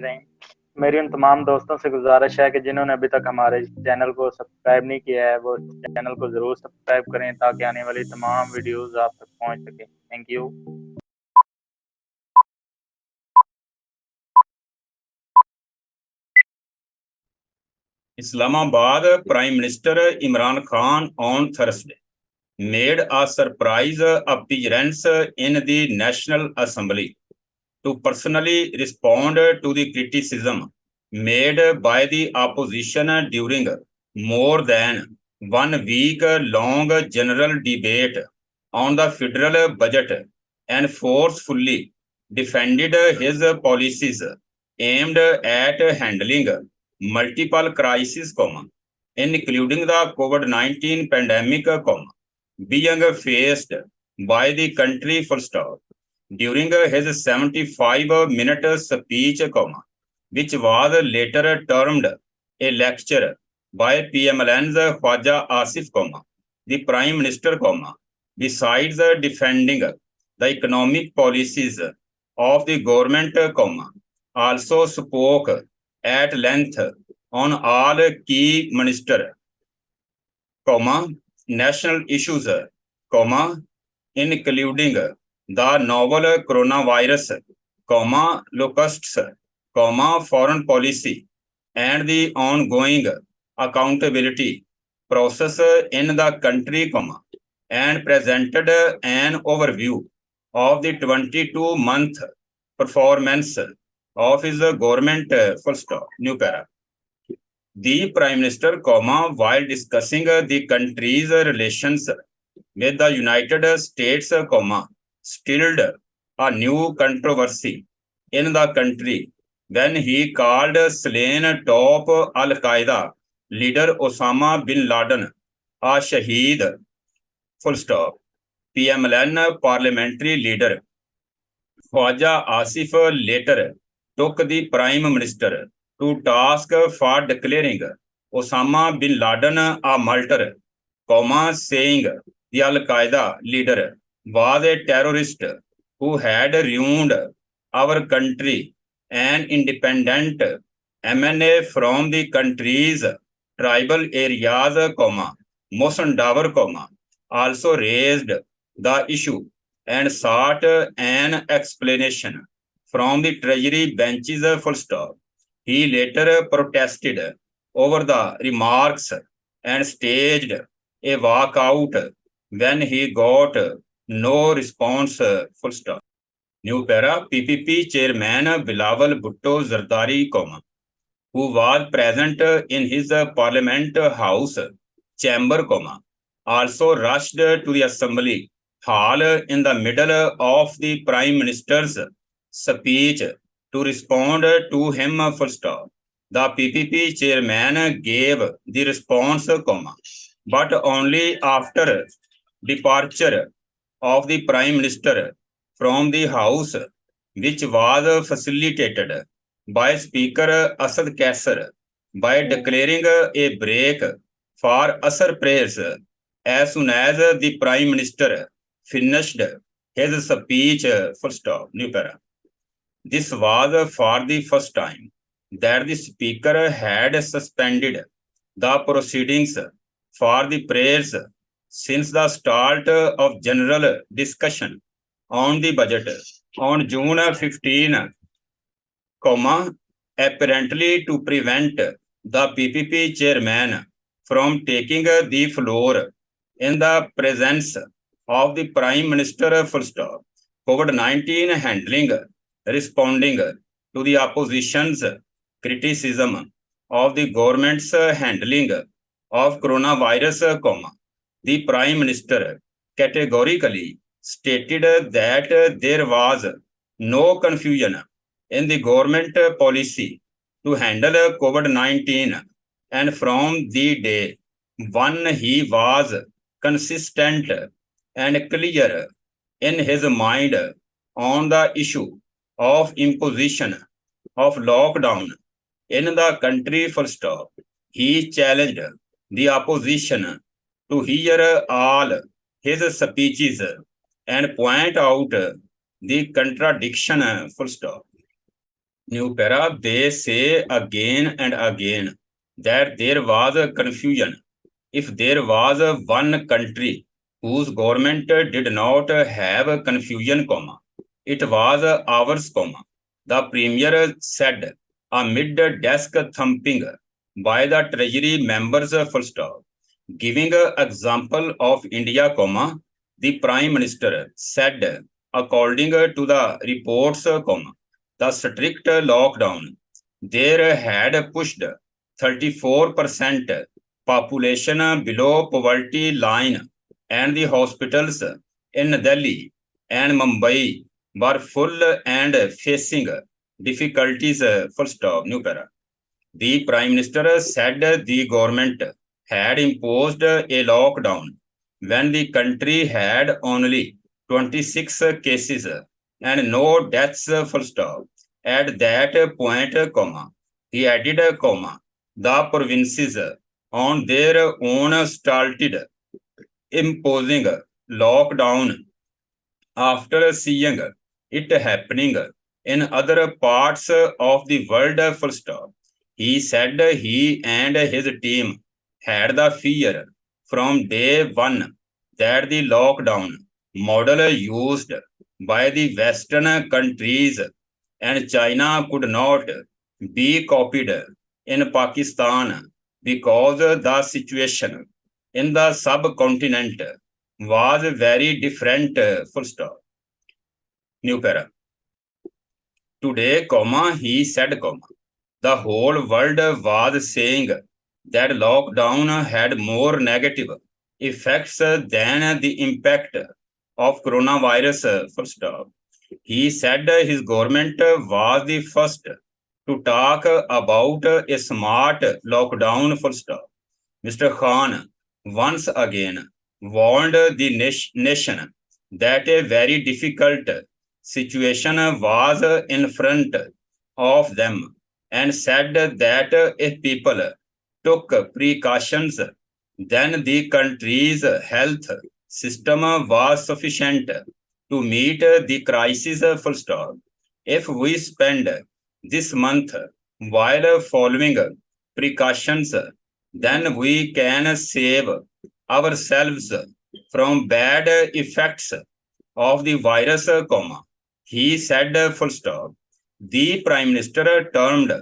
रहीम। मेरी उन तमाम दोस्तों से गुजारिश है कि जिन्होंने अभी तक हमारे चैनल को सब्सक्राइब नहीं किया है, वो चैनल को ज़रूर सब्सक्राइब करें ताकि आने वाली तमाम वीडियोज़ आप तक पहुँच सकें। Thank you. Islamabad Prime Minister Imran Khan on Thursday made a surprise appearance in the National Assembly to personally respond to the criticism made by the opposition during more than 1 week long general debate on the federal budget and forcefully defended his policies aimed at handling multiple crises, including the COVID-19 pandemic, being faced by the country full stop. During his 75-minute speech, which was later termed a lecture by PMLN's Khwaja Asif, the Prime Minister, besides defending the economic policies of the government, also spoke at length on all key minister, national issues, including the novel coronavirus, locusts, foreign policy, and the ongoing accountability process in the country, and presented an overview of the 22-month performance of his government, new para. The Prime Minister, while discussing the country's relations with the United States, stilled a new controversy in the country when he called slain top Al-Qaeda leader Osama bin Laden a Shaheed, PMLN parliamentary leader Khwaja Asif later took the Prime Minister to task for declaring Osama bin Laden a martyr, saying the Al-Qaeda leader was a terrorist who had ruined our country. An independent MNA from the country's tribal areas, Mosandawar, also raised the issue and sought an explanation from the Treasury benches, He later protested over the remarks and staged a walkout when he got no response, New para, PPP chairman Bilawal Bhutto Zardari, who was present in his parliament house chamber, also rushed to the assembly hall in the middle of the prime minister's speech to respond to him, The PPP chairman gave the response, but only after departure of the prime minister from the house, which was facilitated by Speaker Asad Kaisar by declaring a break for Asr prayers as soon as the Prime Minister finished his speech, new para. This was for the first time that the Speaker had suspended the proceedings for the prayers since the start of general discussion on the budget on June 15, apparently to prevent the PPP chairman from taking the floor in the presence of the Prime Minister, COVID-19 handling, responding to the opposition's criticism of the government's handling of coronavirus, the Prime Minister categorically stated that there was no confusion in the government policy to handle COVID-19, and from the day one he was consistent and clear in his mind on the issue of imposition of lockdown in the country, He challenged the opposition to hear all his speeches and point out the contradiction, New para, they say again and again that there was a confusion. If there was a one country whose government did not have a confusion, comma, it was ours, comma. The premier said amid desk thumping by the treasury members, full stop. Giving an example of India, comma, the prime minister said, according to the reports, comma, the strict lockdown there had pushed 34% population below poverty line, and the hospitals in Delhi and Mumbai were full and facing difficulties. Full stop. New para. The Prime Minister said the government had imposed a lockdown when the country had only 26 cases and no deaths, full stop. At that point, comma, he added, comma, the provinces on their own started imposing lockdown after seeing it happening in other parts of the world, full stop. He said he and his team had the fear from day one that the lockdown model used by the Western countries and China could not be copied in Pakistan because the situation in the subcontinent was very different. Full stop. New para. Today, comma, he said, comma, the whole world was saying that lockdown had more negative effects than the impact of coronavirus. Full stop. He said his government was the first to talk about a smart lockdown. Full stop. Mr. Khan once again warned the nation that a very difficult situation was in front of them and said that if people took precautions, then the country's health system was sufficient to meet the crisis. Full stop. If we spend this month while following precautions, then we can save ourselves from bad effects of the virus, comma. He said, full stop. The Prime Minister termed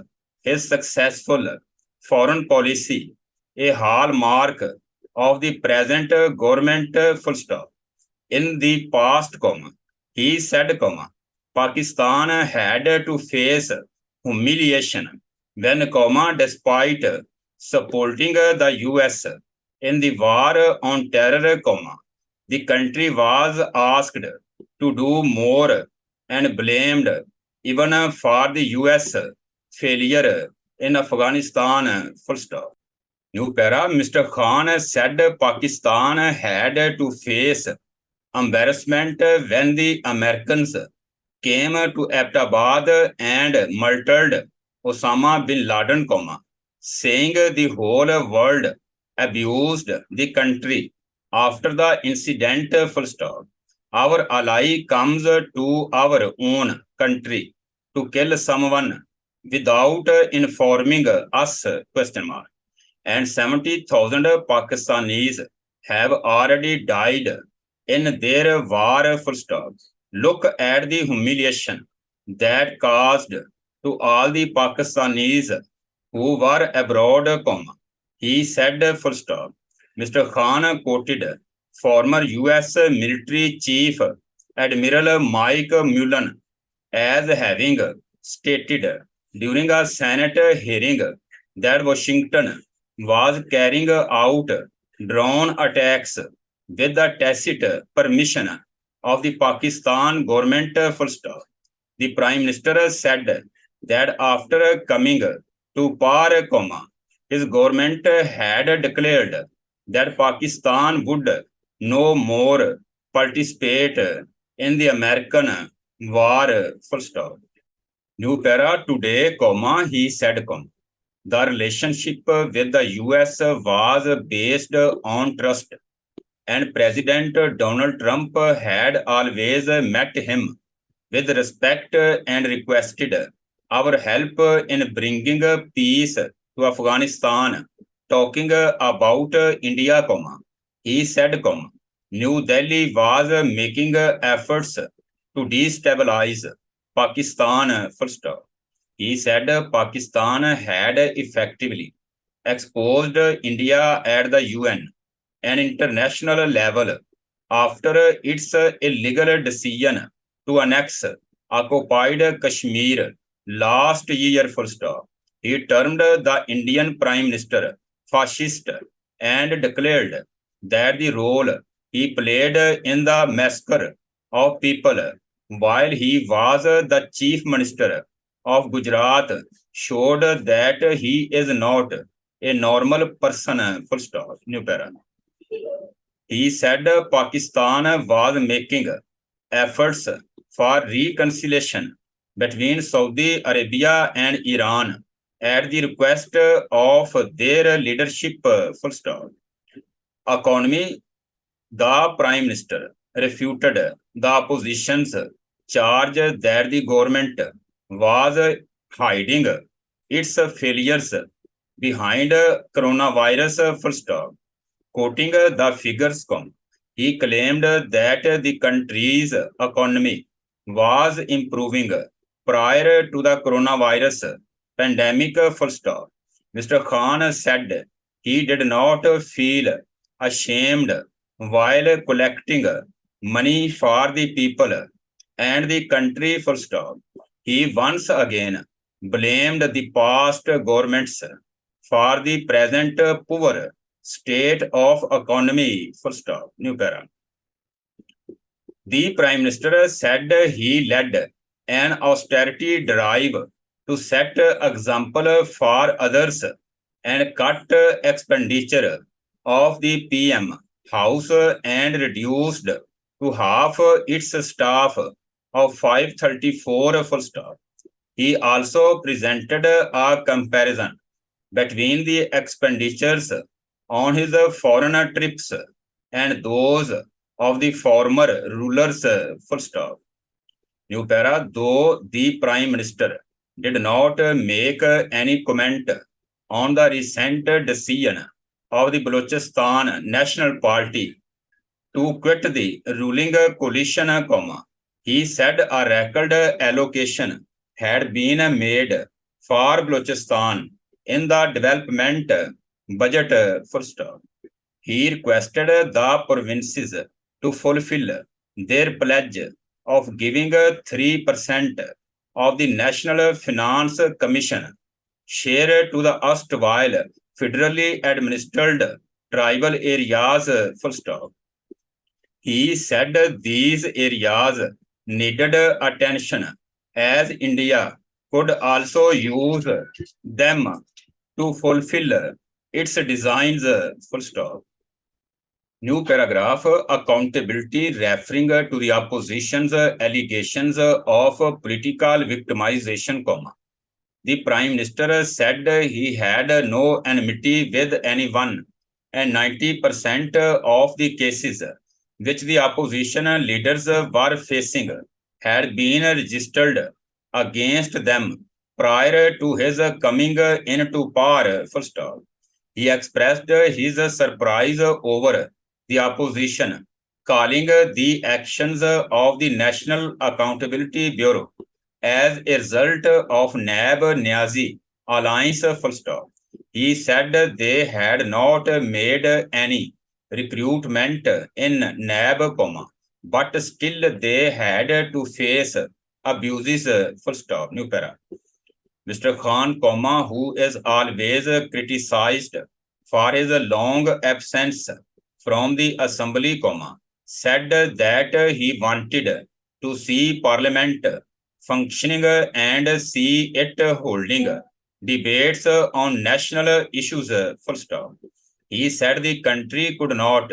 his successful foreign policy a hallmark of the present government, full stop. In the past, comma, he said, comma, Pakistan had to face humiliation when, comma, despite supporting the US in the war on terror, comma, the country was asked to do more and blamed even for the US failure in Afghanistan, full stop. New para, Mr. Khan said Pakistan had to face embarrassment when the Americans came to Abbottabad and murdered Osama bin Laden, comma, saying the whole world abused the country after the incident, full stop. Our ally comes to our own country to kill someone without informing us, question mark. And 70,000 Pakistanis have already died in their war, full stop. Look at the humiliation that caused to all the Pakistanis who were abroad, comma. He said, full stop. Mr. Khan quoted former US military chief Admiral Mike Mullen as having stated during a Senate hearing that Washington was carrying out drone attacks with the tacit permission of the Pakistan government, full stop. The Prime Minister said that after coming to power, comma, his government had declared that Pakistan would no more participate in the American war, full stop. New para, today, comma, he said, comma, the relationship with the US was based on trust, and President Donald Trump had always met him with respect and requested our help in bringing peace to Afghanistan, talking about India, he said, New Delhi was making efforts to destabilize Pakistan, full stop. He said Pakistan had effectively exposed India at the UN and international level after its illegal decision to annex occupied Kashmir last year, full stop. He termed the Indian Prime Minister fascist and declared that the role he played in the massacre of people while he was the Chief Minister of Gujarat showed that he is not a normal person, full stop. New para. He said Pakistan was making efforts for reconciliation between Saudi Arabia and Iran at the request of their leadership, full stop. Economy, the Prime Minister refuted the opposition's charge that the government was hiding its failures behind coronavirus, full stop. Quoting the figures, he claimed that the country's economy was improving prior to the coronavirus pandemic, full stop. Mr. Khan said he did not feel ashamed while collecting money for the people and the country, full stop. He once again blamed the past governments for the present poor state of economy, full stop. New para. The Prime Minister said he led an austerity drive to set example for others and cut expenditure of the PM House and reduced to half its staff of 534, full stop. He also presented a comparison between the expenditures on his foreign trips and those of the former rulers, full stop. New para, though the Prime Minister did not make any comment on the recent decision of the Balochistan National Party to quit the ruling coalition, he said a record allocation had been made for Balochistan in the development budget, full stop. He requested the provinces to fulfill their pledge of giving 3% of the National Finance Commission share to the erstwhile federally administered tribal areas, full stop. He said these areas needed attention as India could also use them to fulfill its designs, full stop. New paragraph, accountability referring to the opposition's allegations of political victimization, The Prime Minister said he had no enmity with anyone and 90% of the cases which the opposition leaders were facing had been registered against them prior to his coming into power, full stop. He expressed his surprise over the opposition, calling the actions of the National Accountability Bureau as a result of NAB-Niazi alliance, full stop. He said they had not made any recruitment in NAB, but still they had to face abuses, full stop. New para. Mr. Khan, who is always criticized for his long absence from the assembly, said that he wanted to see parliament functioning and see it holding debates on national issues, full stop. He said the country could not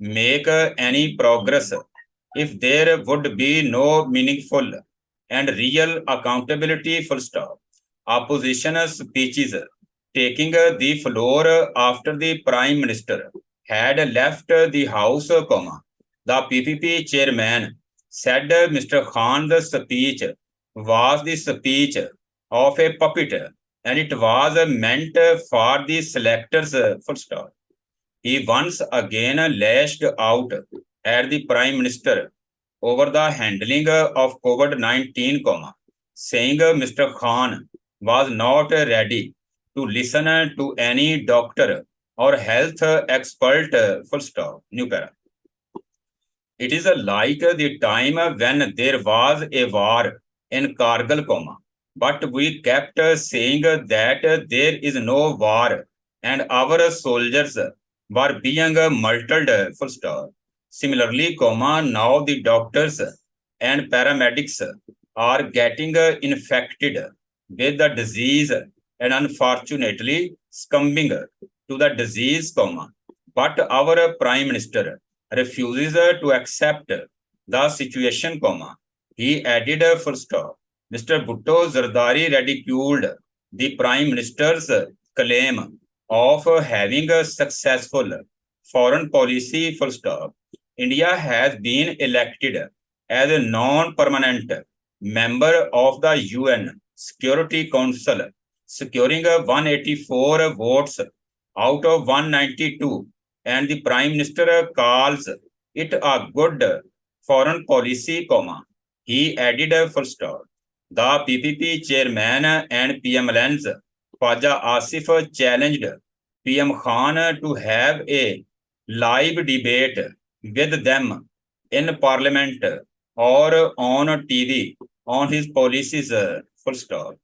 make any progress if there would be no meaningful and real accountability, full stop. Opposition speeches taking the floor after the Prime Minister had left the House, the PPP chairman said Mr. Khan's speech was the speech of a puppet, and it was meant for the selectors, full stop. He once again lashed out at the Prime Minister over the handling of COVID-19, saying Mr. Khan was not ready to listen to any doctor or health expert, full stop. New para. It is like the time when there was a war in Kargil, but we kept saying that there is no war and our soldiers were being martyred, full stop. Similarly, now the doctors and paramedics are getting infected with the disease and unfortunately succumbing to the disease, but our Prime Minister refuses to accept the situation, he added, full stop. Mr. Bhutto Zardari ridiculed the Prime Minister's claim of having a successful foreign policy, full stop. India has been elected as a non-permanent member of the UN Security Council, securing 184 votes out of 192, and the Prime Minister calls it a good foreign policy, he added, full stop. The PPP chairman and PM Lens Khwaja Asif challenged PM Khan to have a live debate with them in parliament or on TV on his policies, full stop.